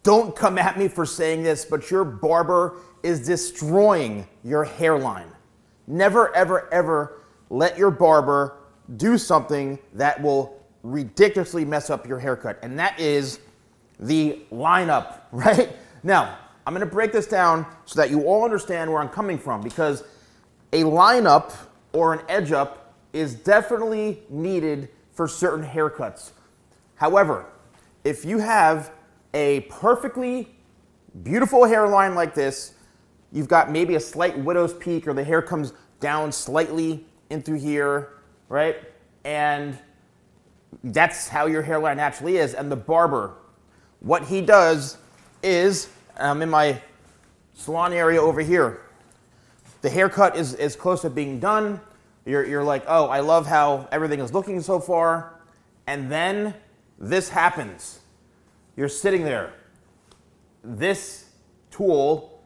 don't come at me for saying this, but your barber is destroying your hairline. Never, ever, ever let your barber do something that will ridiculously mess up your haircut, and that is the lineup, right? Now, I'm gonna break this down so that you all understand where I'm coming from, because a lineup or an edge up is definitely needed for certain haircuts. However, if you have a perfectly beautiful hairline like this, you've got maybe a slight widow's peak, or the hair comes down slightly in through here, right? And that's how your hairline naturally is. And the barber, what he does is, I'm in my salon area over here. The haircut is close to being done. You're like, oh, I love how everything is looking so far. And then this happens. You're sitting there. This tool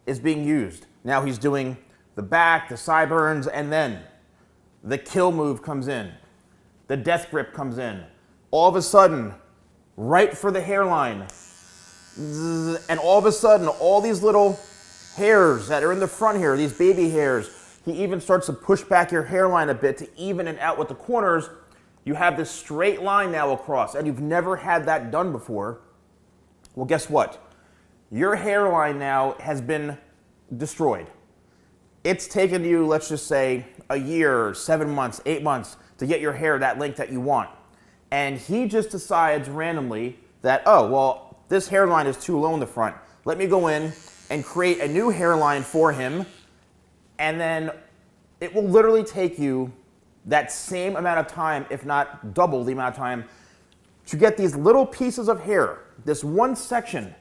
is being used. Now he's doing the back, the sideburns, and then the kill move comes in. The death grip comes in. All of a sudden, right for the hairline, and all of a sudden, all these little hairs that are in the front here, these baby hairs, he even starts to push back your hairline a bit to even it out with the corners. You have this straight line now across, and you've never had that done before. Well, guess what? Your hairline now has been destroyed. It's taken you, let's just say, a year, 7 months, 8 months to get your hair that length that you want. And he just decides randomly that, oh, well, this hairline is too low in the front. Let me go in and create a new hairline for him, and then it will literally take you that same amount of time, if not double the amount of time, to get these little pieces of hair, this one section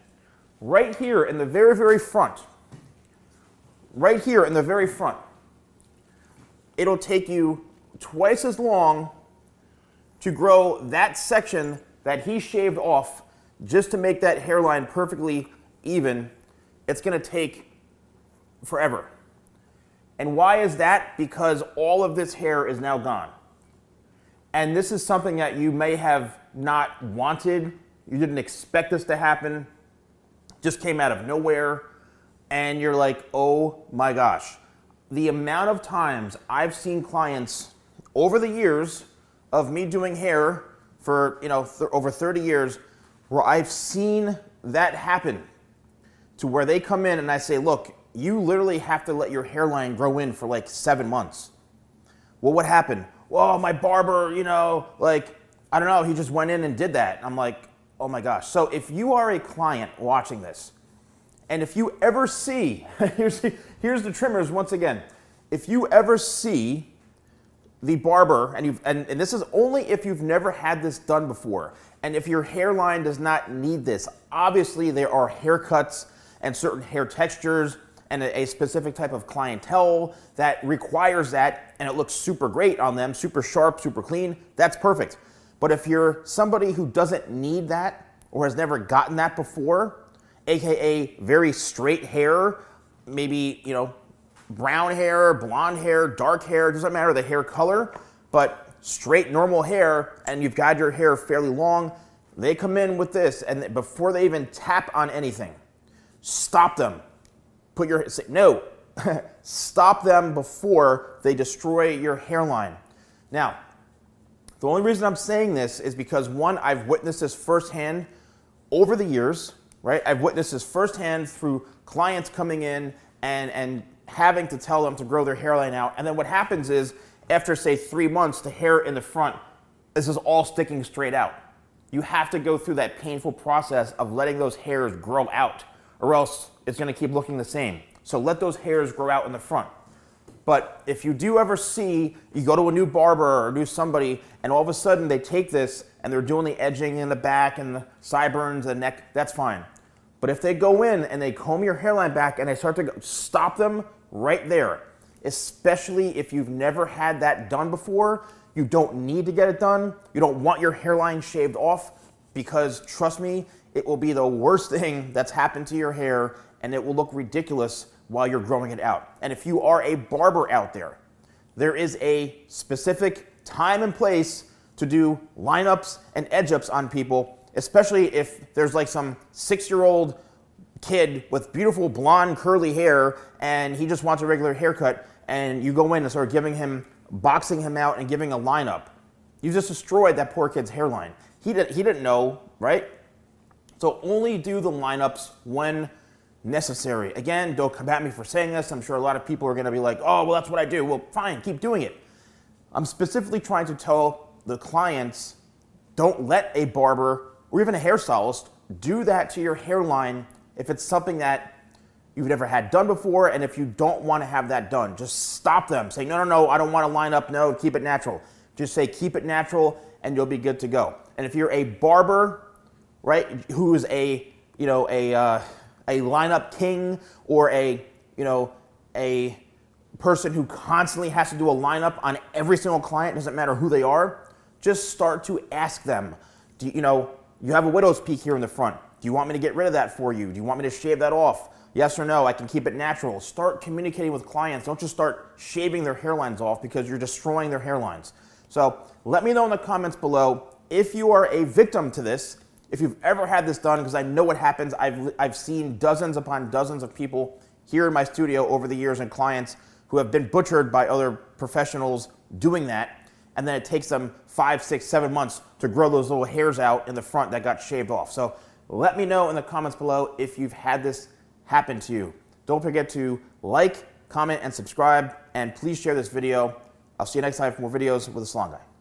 right here in the very, very front, right here in the very front. It'll take you twice as long to grow that section that he shaved off just to make that hairline perfectly even. It's gonna take forever. And why is that? Because all of this hair is now gone. And this is something that you may have not wanted. You didn't expect this to happen. Just came out of nowhere. And you're like, oh my gosh. The amount of times I've seen clients over the years of me doing hair for over 30 years, where I've seen that happen, to where they come in and I say, look, you literally have to let your hairline grow in for like 7 months. Well, what happened? Well, my barber, I don't know, he just went in and did that. I'm like, oh my gosh. So if you are a client watching this, and if you ever see, here's the trimmers once again. If you ever see the barber, and this is only if you've never had this done before, and if your hairline does not need this, obviously there are haircuts and certain hair textures and a specific type of clientele that requires that, and it looks super great on them, super sharp, super clean, that's perfect. But if you're somebody who doesn't need that or has never gotten that before, AKA very straight hair, maybe, brown hair, blonde hair, dark hair, doesn't matter the hair color, but straight normal hair, and you've got your hair fairly long, they come in with this, and before they even tap on anything, stop them. No, stop them before they destroy your hairline. Now, the only reason I'm saying this is because, one, I've witnessed this firsthand over the years, right? I've witnessed this firsthand through clients coming in and having to tell them to grow their hairline out. And then what happens is, after say 3 months, the hair in the front, this is all sticking straight out. You have to go through that painful process of letting those hairs grow out, or else it's gonna keep looking the same. So let those hairs grow out in the front. But if you do ever see, you go to a new barber or new somebody, and all of a sudden they take this and they're doing the edging in the back and the sideburns, the neck, that's fine. But if they go in and they comb your hairline back and they start to go, stop them right there. Especially if you've never had that done before, you don't need to get it done. You don't want your hairline shaved off, because trust me, it will be the worst thing that's happened to your hair, and it will look ridiculous while you're growing it out. And if you are a barber out there, there is a specific time and place to do lineups and edge ups on people, especially if there's like some 6-year-old kid with beautiful blonde curly hair and he just wants a regular haircut, and you go in and start boxing him out and giving a lineup. You just destroyed that poor kid's hairline. He didn't know, right? So only do the lineups when necessary. Again, don't come at me for saying this. I'm sure a lot of people are going to be like, oh, well, that's what I do. Well, fine, keep doing it. I'm specifically trying to tell the clients, don't let a barber or even a hairstylist do that to your hairline if it's something that you've never had done before, and if you don't want to have that done. Just stop them. Say, no, I don't want to line up. No, keep it natural. Just say, keep it natural, and you'll be good to go. And if you're a barber, right, who is a lineup king, or a person who constantly has to do a lineup on every single client, doesn't matter who they are, just start to ask them, you have a widow's peak here in the front. Do you want me to get rid of that for you? Do you want me to shave that off? Yes or no, I can keep it natural. Start communicating with clients. Don't just start shaving their hairlines off, because you're destroying their hairlines. So let me know in the comments below if you are a victim to this, if you've ever had this done, because I know what happens. I've seen dozens upon dozens of people here in my studio over the years, and clients who have been butchered by other professionals doing that, and then it takes them 5, 6, 7 months to grow those little hairs out in the front that got shaved off. So let me know in the comments below if you've had this happen to you. Don't forget to like, comment, and subscribe, and please share this video. I'll see you next time for more videos with the Salon Guy.